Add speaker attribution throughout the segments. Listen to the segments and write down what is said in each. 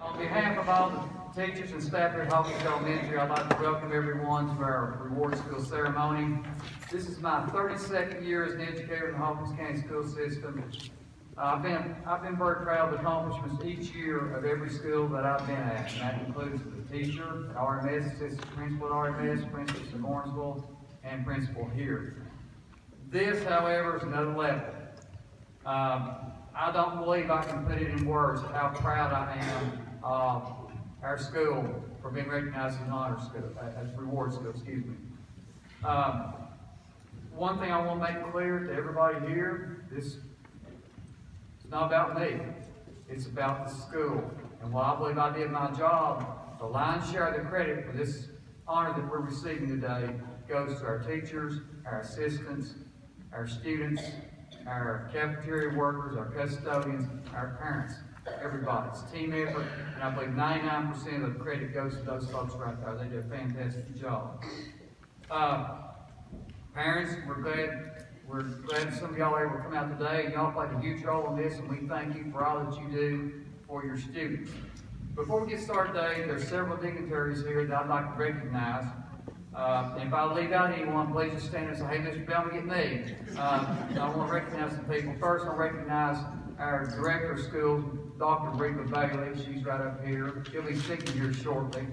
Speaker 1: On behalf of all the teachers and staff here at Hawkins Elementary, I'd like to welcome everyone to our Reward School ceremony. This is my 32nd year as an educator in the Hawkins County school system. I've been very proud of the accomplishments each year of every school that I've been at, and that includes the teacher at RMS, assistant principal at RMS, principals in Lawrenceville, and principal here. This, however, is another level. I don't believe I can put it in words how proud I am of our school for being recognized as an honor school, as a reward school, excuse me. One thing I want to make clear to everybody here, it's not about me. It's about the school. And while I believe I did my job, the lion's share of the credit for this honor that we're receiving today goes to our teachers, our assistants, our students, our cafeteria workers, our custodians, our parents, everybody. It's a team effort, and I believe 99% of the credit goes to those folks right there. They do a fantastic job. Parents, we're glad some of y'all are able to come out today, and y'all played a huge role in this, and we thank you for all that you do for your students. Before we get started today, there's several dignitaries here that I'd like to recognize. And if I leave out anyone, please just stand and say, hey, Mr. Bellamy, get me. I want to recognize some people. First, I'll recognize our Director of Schools, Dr. Reba Bailey. She's right up here. She'll be speaking here shortly.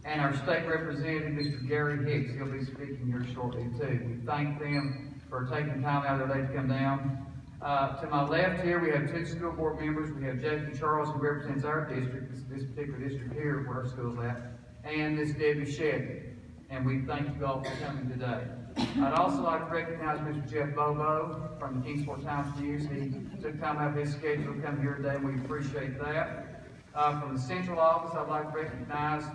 Speaker 1: And our State Representative, Mr. Gary Hicks. He'll be speaking here shortly, too. We thank them for taking time out of their day to come down. To my left here, we have two school board members. We have Jackie Charles, who represents our district, this particular district here where our school's at, and Miss Debbie Shedden. And we thank you all for coming today. I'd also like to recognize Mr. Jeff Bobo from the Kingsport Times News. He took time out of his schedule to come here today, and we appreciate that. From the central office, I'd like to recognize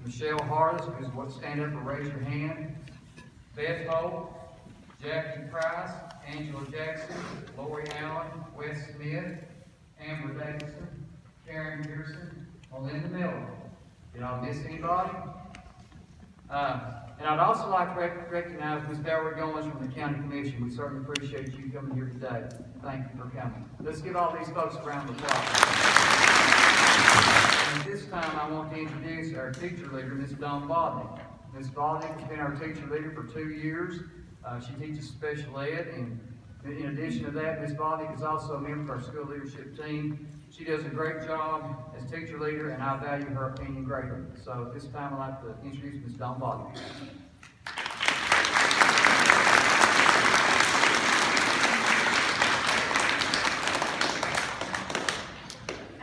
Speaker 1: Michelle Harless, who's what stand up and raise your hand. Beth Holt, Jackie Price, Angela Jackson, Lori Allen, Wes Smith, Amber Davidson, Karen Pearson, Melinda Miller. Did I miss anybody? And I'd also like to recognize Ms. Valerie Goins from the County Commission. We certainly appreciate you coming here today. Thank you for coming. Let's give all these folks a round of applause. And at this time, I want to introduce our teacher leader, Ms. Dawn Bodnick. Ms. Bodnick has been our teacher leader for 2 years. She teaches special ed, and in addition to that, Ms. Bodnick is also a member of our school leadership team. She does a great job as teacher leader, and I value her opinion greatly. So at this time, I'd like to introduce Ms. Dawn Bodnick.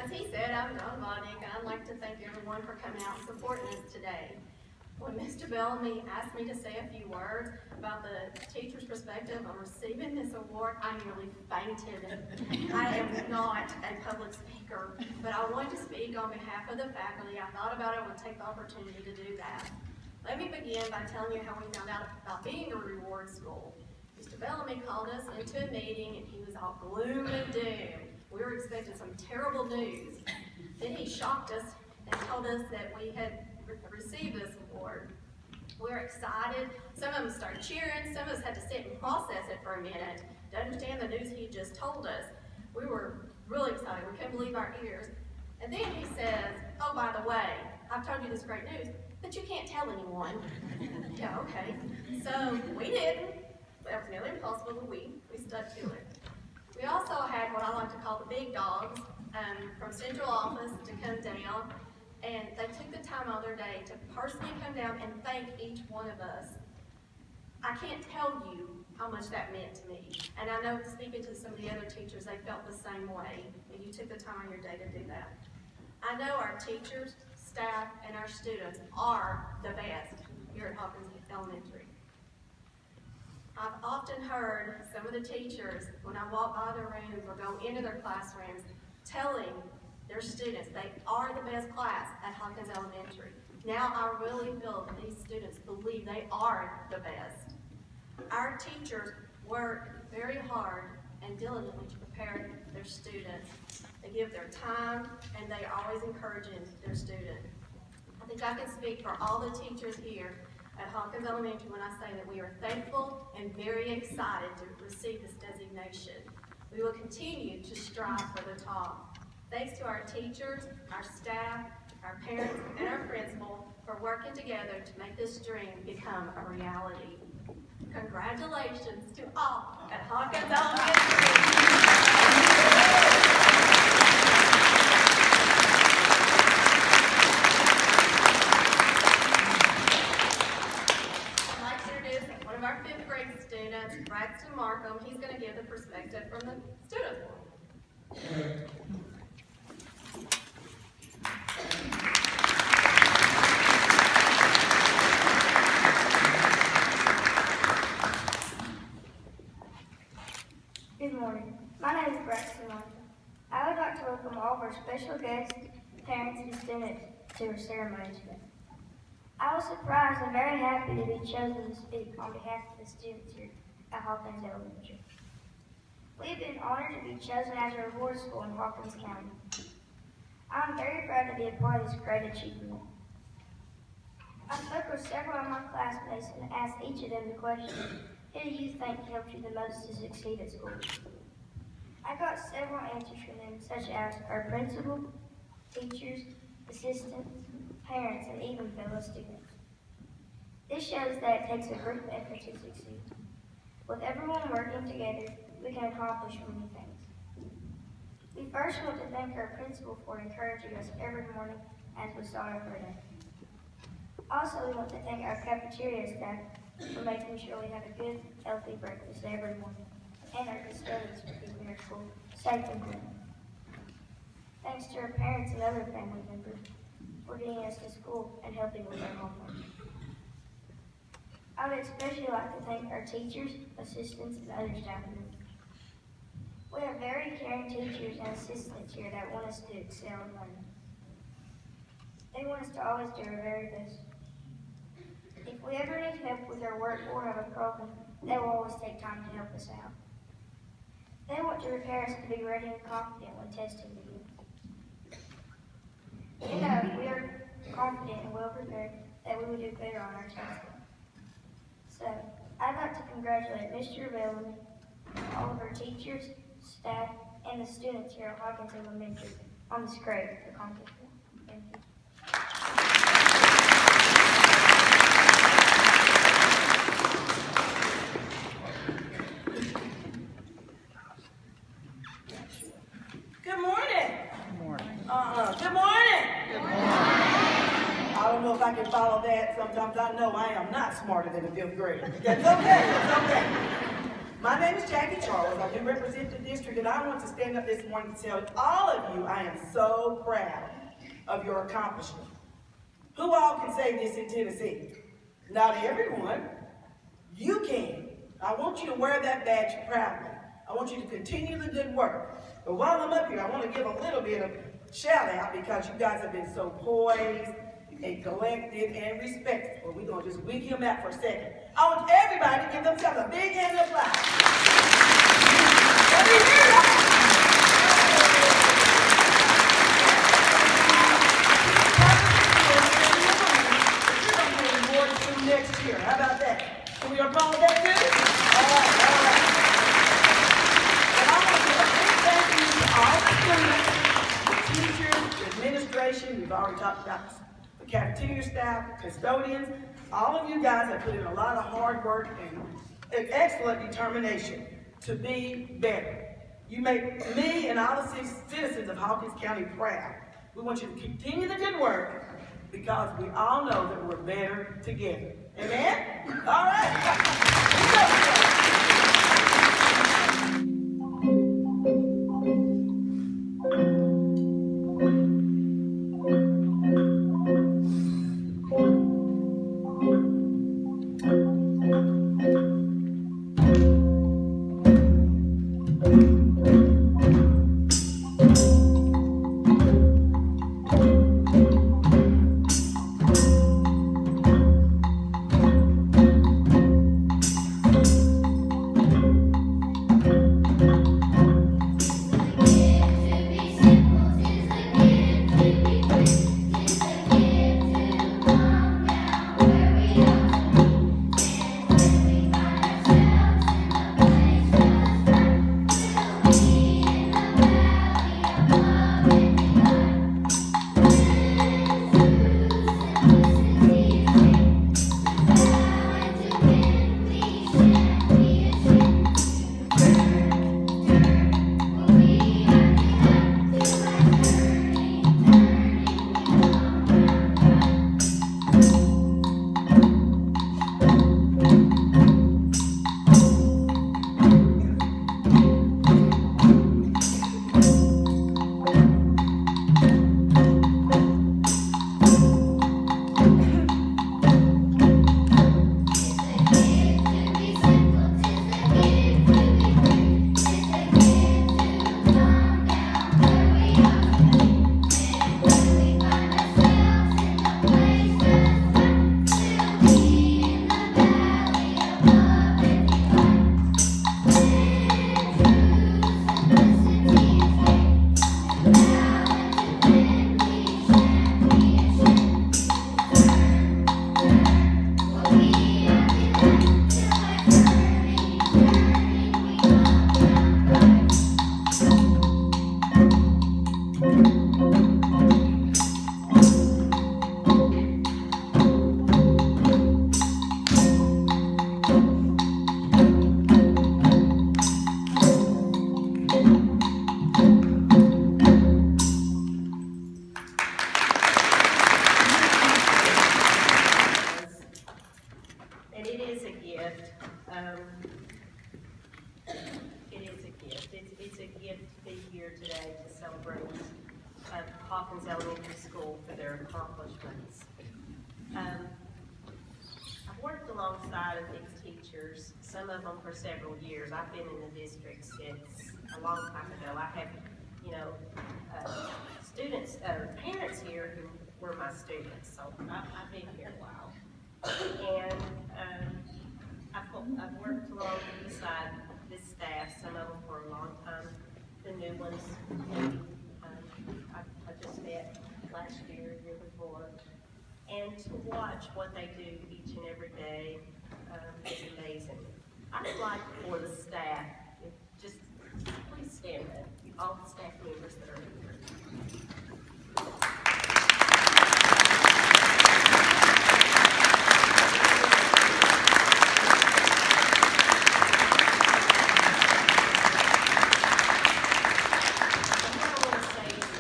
Speaker 2: As he said, I'm Dawn Bodnick, and I'd like to thank everyone for coming out and supporting us today. When Mr. Bellamy asked me to say a few words about the teacher's perspective on receiving this award, I nearly fainted. I am not a public speaker, but I wanted to speak on behalf of the faculty. I thought about it and would take the opportunity to do that. Let me begin by telling you how we found out about being a reward school. Mr. Bellamy called us into a meeting, and he was all gloom and doom. We were expecting some terrible news. Then he shocked us and told us that we had received this award. We're excited. Some of them started cheering. Some of us had to sit and process it for a minute to understand the news he just told us. We were really excited. We couldn't believe our ears. And then he says, oh, by the way, I've told you this great news, but you can't tell anyone. Yeah, okay. So we didn't. That was nearly impossible, but we stuck to it. We also had what I like to call the big dogs from central office to come down. And they took the time out of their day to personally come down and thank each one of us. I can't tell you how much that meant to me. And I know, speaking to some of the other teachers, they felt the same way. And you took the time on your day to do that. I know our teachers, staff, and our students are the best here at Hawkins Elementary. I've often heard some of the teachers, when I walk by their rooms or go into their classrooms, telling their students they are the best class at Hawkins Elementary. Now I really feel that these students believe they are the best. Our teachers work very hard and diligently to prepare their students. They give their time, and they are always encouraging their students. I think I can speak for all the teachers here at Hawkins Elementary when I say that we are thankful and very excited to receive this designation. We will continue to strive for the top. Thanks to our teachers, our staff, our parents, and our principal for working together to make this dream become a reality. Congratulations to all at Hawkins Elementary School. I'd like to introduce one of our 5th grade students, Braxton Markham. He's going to give the perspective from the student board.
Speaker 3: Good morning. My name is Braxton Markham. I would like to welcome all of our special guests, parents, and students to our ceremony today. I was surprised and very happy to be chosen to speak on behalf of the students here at Hawkins Elementary. We have been honored to be chosen as a reward school in Hawkins County. I am very proud to be a part of this great achievement. I spoke with several of my classmates and asked each of them the question, who do you think helped you the most to succeed at school? I got several answers from them, such as our principal, teachers, assistants, parents, and even fellow students. This shows that it takes a group effort to succeed. With everyone working together, we can accomplish many things. We first want to thank our principal for encouraging us every morning as we start our day. Also, we want to thank our cafeteria staff for making sure we have a good, healthy breakfast every morning, and our custodians for keeping our school safe and clean. Thanks to our parents and other family members for getting us to school and helping with our homework. I would especially like to thank our teachers, assistants, and other staff members. We have very caring teachers and assistants here that want us to excel in learning. They want us to always do our very best. If we ever need help with our work or have a problem, they will always take time to help us out. They want to prepare us to be ready and confident when testing begins. You know, we are confident and well prepared that we will do better on our testing. So, I'd like to congratulate Mr. Bellamy, all of our teachers, staff, and the students here at Hawkins Elementary on this great accomplishment. Thank you.
Speaker 4: Good morning. Good morning. I don't know if I can follow that. Sometimes I know I am not smarter than the 5th grade. That's okay. That's okay. My name is Jackie Charles. I do represent the district, and I want to stand up this morning to tell all of you I am so proud of your accomplishment. Who all can say this in Tennessee? Not everyone. You can. I want you to wear that badge proudly. I want you to continue the good work. But while I'm up here, I want to give a little bit of shout out because you guys have been so poised and collected and respectful. We're going to just wig him out for a second. I want everybody to give themselves a big hand of applause. Let me hear that. You're going to be more soon next year. How about that? Can we applaud that too? All right. And I want to give a big thank you to all the students, the teachers, the administration. We've already talked about the cafeteria staff, custodians. All of you guys have put in a lot of hard work and excellent determination to be better. You make me and all the citizens of Hawkins County proud. We want you to continue the good work because we all know that we're better together. Amen? All right.
Speaker 5: Hawkins Elementary School for their accomplishments. I've worked alongside of these teachers, some of them for several years. I've been in the district since a long time ago. I have, students, parents here who were my students, so I've been here a while. And I've worked alongside this staff, some of them for a long time. The new ones, maybe, I just met last year, year before. And to watch what they do each and every day is amazing. I'd like for the staff, just please stand up, all the staff members that are here.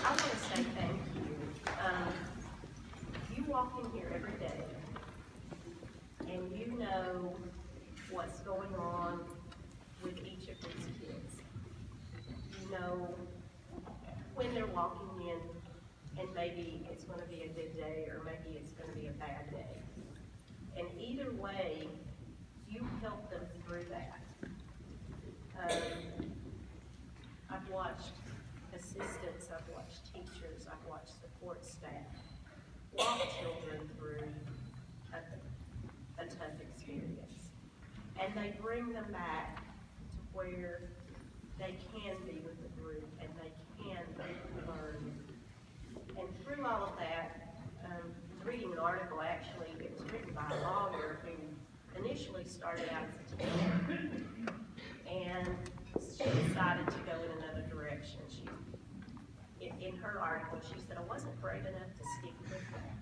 Speaker 5: I want to say thank you. You walk in here every day, and you know what's going on with each of these kids. You know when they're walking in, and maybe it's going to be a good day, or maybe it's going to be a bad day. And either way, you help them through that. I've watched assistants, I've watched teachers, I've watched support staff walk children through a tough experience. And they bring them back to where they can be with the group and they can learn. And through all of that, I was reading an article, actually, it was written by a lawyer who initially started out as a teacher. And she decided to go in another direction. In her article, she said, I wasn't brave enough to stick with that.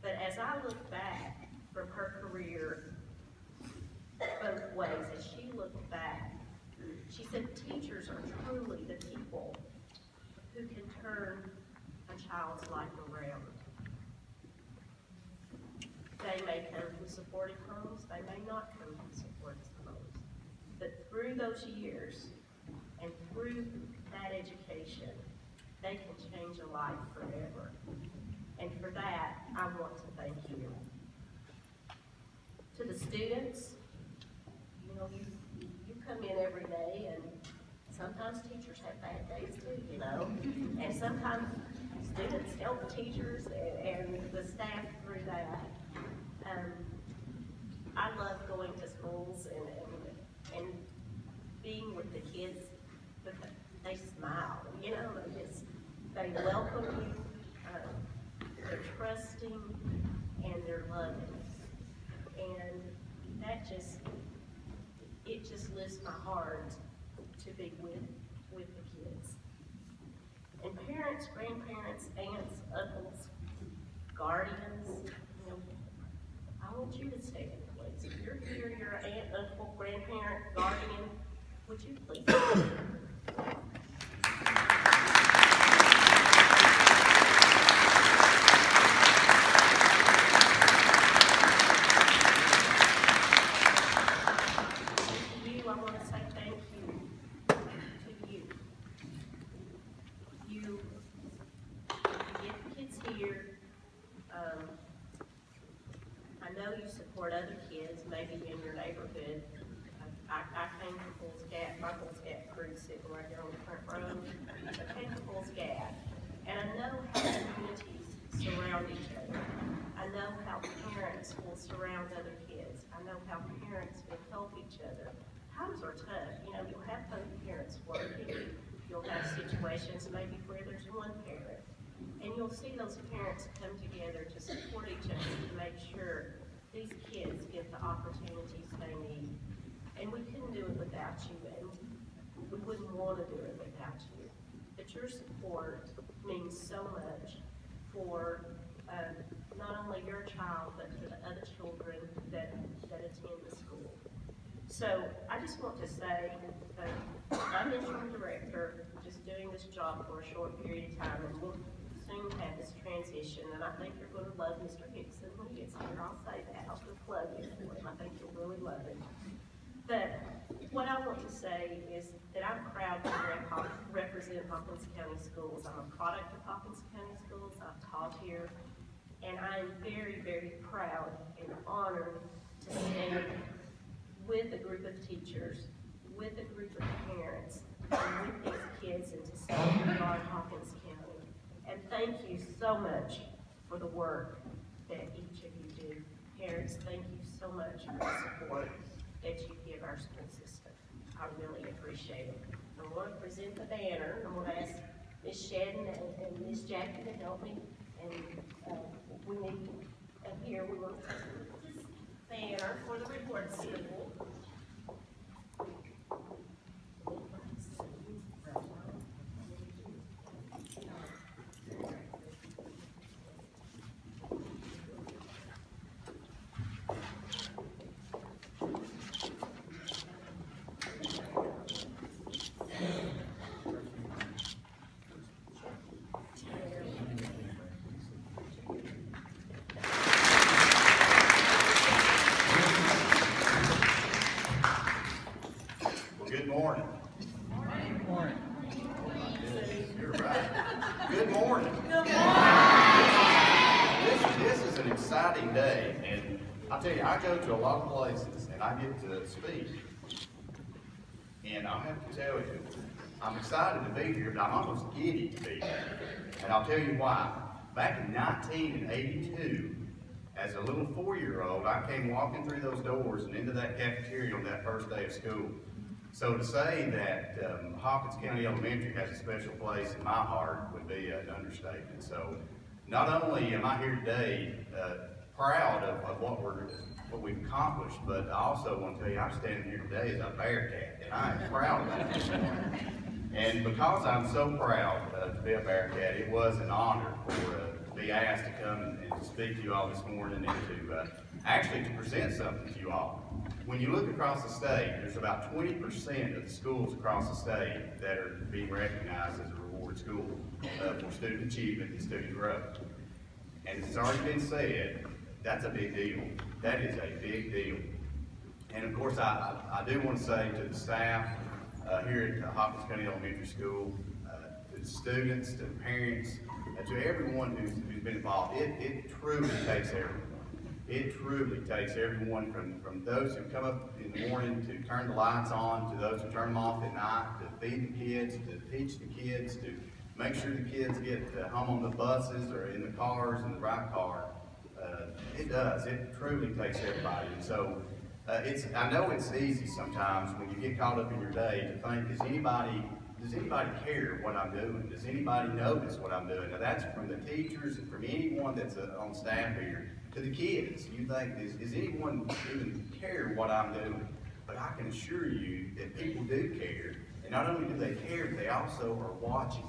Speaker 5: But as I look back from her career, both ways, as she looked back, she said teachers are truly the people who can turn a child's life around. They may come from supportive homes, they may not come from supportive homes. But through those years and through that education, they can change a life forever. And for that, I want to thank you. To the students, you come in every day, and sometimes teachers have bad days too, And sometimes students help the teachers and the staff through that. I love going to schools and being with the kids, but they smile, they welcome you, they're trusting, and they're loving. And it just lifts my heart to be with the kids. And parents, grandparents, aunts, uncles, guardians, I want you to stand, please. If you're here, you're an aunt, uncle, grandparent, guardian, would you please stand? Other kids, maybe in your neighborhood. I came from Bulls Gap. My Bulls Gap crew's sitting right here on the front row. I came from Bulls Gap, and I know how communities surround each other. I know how parents will surround other kids. I know how parents will help each other. Times are tough. You'll have both parents working. You'll have situations maybe where there's one parent, and you'll see those parents come together to support each other to make sure these kids get the opportunities they need. And we couldn't do it without you, and we wouldn't want to do it without you. But your support means so much for not only your child, but for the other children that attend the school. So I just want to say, I'm interim director, just doing this job for a short period of time, and we'll soon have this transition, and I think you're going to love Mr. Hickson when he gets here. I'll say that. I'll just plug him for him. I think you'll really love him. But what I want to say is that I'm proud to represent Hawkins County Schools. I'm a product of Hawkins County Schools. I've taught here, and I am very, very proud and honored to stand with a group of teachers, with a group of parents, and with these kids, and to safeguard Hawkins County. And thank you so much for the work that each of you do. Parents, thank you so much for the support that you give our school system. I really appreciate it. I want to present the banner. I'm going to ask Ms. Shedden and Ms. Jackie to help me. And we need, up here, we want to take this banner for the report school.
Speaker 6: Good morning. You're right. Good morning. This is an exciting day, and I'll tell you, I go to a lot of places and I get to speak. And I have to tell you, I'm excited to be here, but I'm almost giddy to be here. And I'll tell you why. Back in 1982, as a little 4-year-old, I came walking through those doors and into that cafeteria on that first day of school. So to say that Hawkins County Elementary has a special place in my heart would be an understatement. So not only am I here today proud of what we've accomplished, but I also want to tell you I'm standing here today as a Bearcat, and I am proud of that. And because I'm so proud to be a Bearcat, it was an honor to be asked to come and to speak to you all this morning and to actually to present something to you all. When you look across the state, there's about 20% of the schools across the state that are being recognized as a reward school for student achievement and student growth. And it's already been said, that's a big deal. That is a big deal. And of course, I do want to say to the staff here at Hawkins County Elementary School, to the students, to the parents, to everyone who's been involved, it truly takes everyone. It truly takes everyone from those who come up in the morning to turn the lights on, to those who turn them off at night, to feed the kids, to teach the kids, to make sure the kids get home on the buses or in the cars, in the right car. It does. It truly takes everybody. And so I know it's easy sometimes when you get caught up in your day to think, does anybody care what I'm doing? Does anybody notice what I'm doing? Now that's from the teachers and from anyone that's on staff here to the kids. You think, does anyone even care what I'm doing? But I can assure you that people do care. And not only do they care, but they also are watching.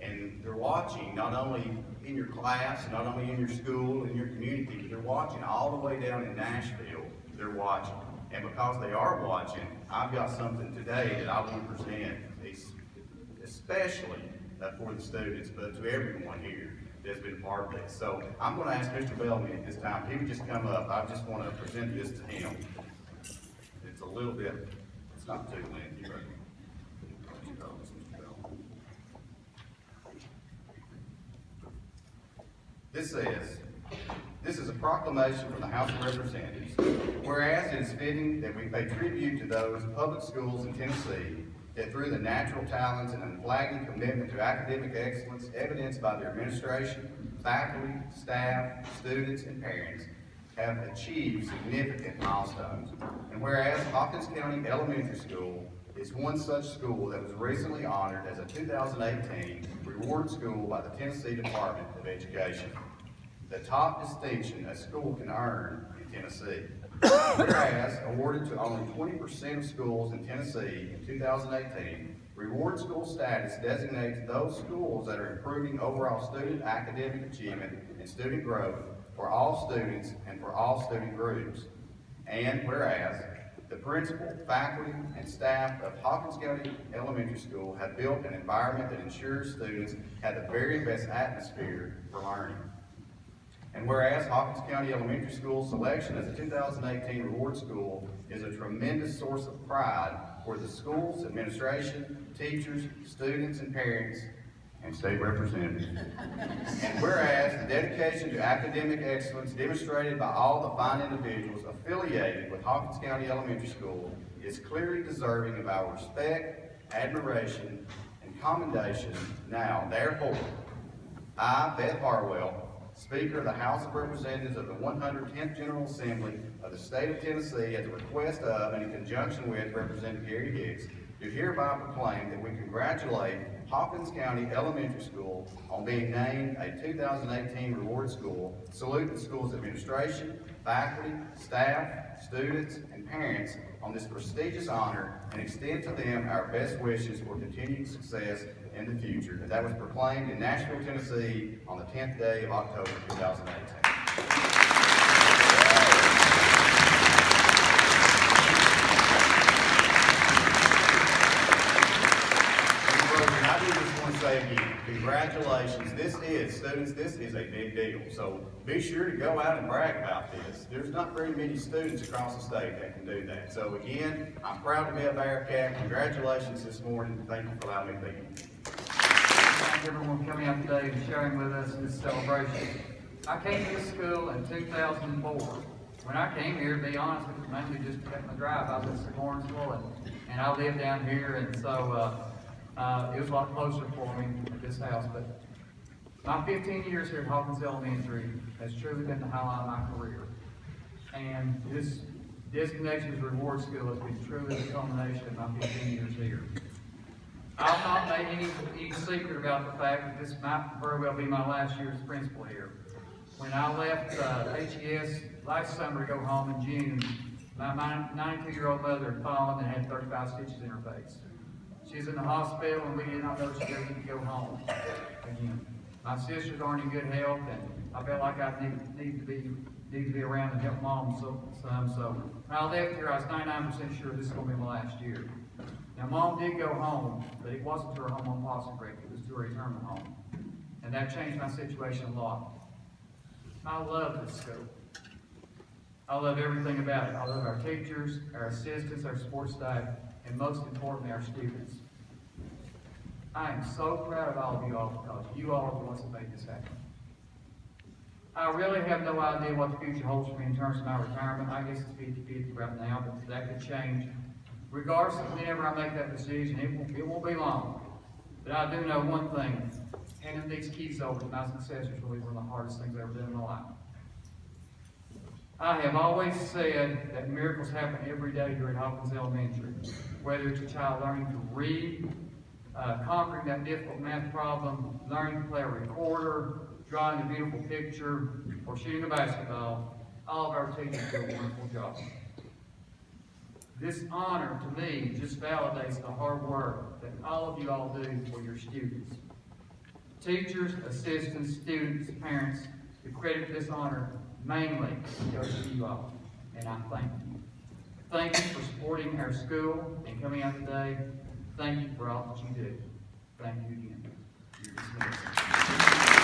Speaker 6: And they're watching not only in your class, not only in your school, in your community, but they're watching all the way down in Nashville. They're watching. And because they are watching, I've got something today that I want to present, especially for the students, but to everyone here that's been part of this. So I'm going to ask Mr. Bellamy at this time, if he would just come up. I just want to present this to him. It's a little bit, it's not too lengthy, but this says, this is a proclamation from the House of Representatives. Whereas it is fitting that we pay tribute to those public schools in Tennessee that through the natural talents and unflagging commitment to academic excellence evidenced by their administration, faculty, staff, students, and parents have achieved significant milestones. And whereas Hawkins County Elementary School is one such school that was recently honored as a 2018 Reward School by the Tennessee Department of Education, the top distinction a school can earn in Tennessee. Whereas awarded to only 20% of schools in Tennessee in 2018, Reward School status designates those schools that are improving overall student academic achievement and student growth for all students and for all student groups. And whereas the principal, faculty, and staff of Hawkins County Elementary School have built an environment that ensures students have the very best atmosphere for learning. And whereas Hawkins County Elementary School's selection as a 2018 Reward School is a tremendous source of pride for the schools, administration, teachers, students, and parents, and state representatives. And whereas the dedication to academic excellence demonstrated by all the fine individuals affiliated with Hawkins County Elementary School is clearly deserving of our respect, admiration, and commendation. Now, therefore, I, Beth Harwell, Speaker of the House of Representatives of the 110th General Assembly of the State of Tennessee, at the request of and in conjunction with Representative Gary Hicks, do hereby proclaim that we congratulate Hawkins County Elementary School on being named a 2018 Reward School, salute the school's administration, faculty, staff, students, and parents on this prestigious honor, and extend to them our best wishes for continued success in the future. And that was proclaimed in Nashville, Tennessee on the 10th day of October 2018. I do just want to say again, congratulations. Students, this is a big deal. So be sure to go out and brag about this. There's not very many students across the state that can do that. So again, I'm proud to be a Bearcat. Congratulations this morning. Thank you for allowing me to be here.
Speaker 1: Thank everyone for coming out today and sharing with us this celebration. I came to this school in 2004. When I came here, to be honest, it was mainly just to take my drive. I was in Lawrenceville, and I live down here, and so it was a lot closer for me at this house. But my 15 years here at Hawkins Elementary has truly been the highlight of my career. And this designation as reward school has been truly the culmination of my 15 years here. I'll not make any secret about the fact that this might very well be my last year as principal here. When I left HES last summer to go home in June, my 92-year-old mother had fallen and had 35 stitches in her face. She's in the hospital, and we did not know she needed to go home again. My sisters aren't in good health, and I felt like I need to be around and help Mom some. So when I left here, I was 99% sure this is going to be my last year. Now, Mom did go home, but it wasn't to her home on Possum Creek. It was to her retirement home, and that changed my situation a lot. I love this school. I love everything about it. I love our teachers, our assistants, our support staff, and most importantly, our students. I am so proud of all of you all because you all are the ones that made this happen. I really have no idea what the future holds for me in terms of my retirement. I guess it's 50-50 right now, but that could change. Regardless of whenever I make that decision, it won't be long. But I do know one thing, handing these keys over to my successors will be one of the hardest things I've ever done in my life. I have always said that miracles happen every day here at Hawkins Elementary. Whether it's a child learning to read, conquering that difficult math problem, learning to play a recorder, drawing a beautiful picture, or shooting a basketball, all of our teachers do a wonderful job. This honor, to me, just validates the hard work that all of you all do for your students. Teachers, assistants, students, parents, the credit for this honor mainly goes to you all, and I thank you. Thank you for supporting our school and coming out today. Thank you for all that you do. Thank you again. You're dismissed.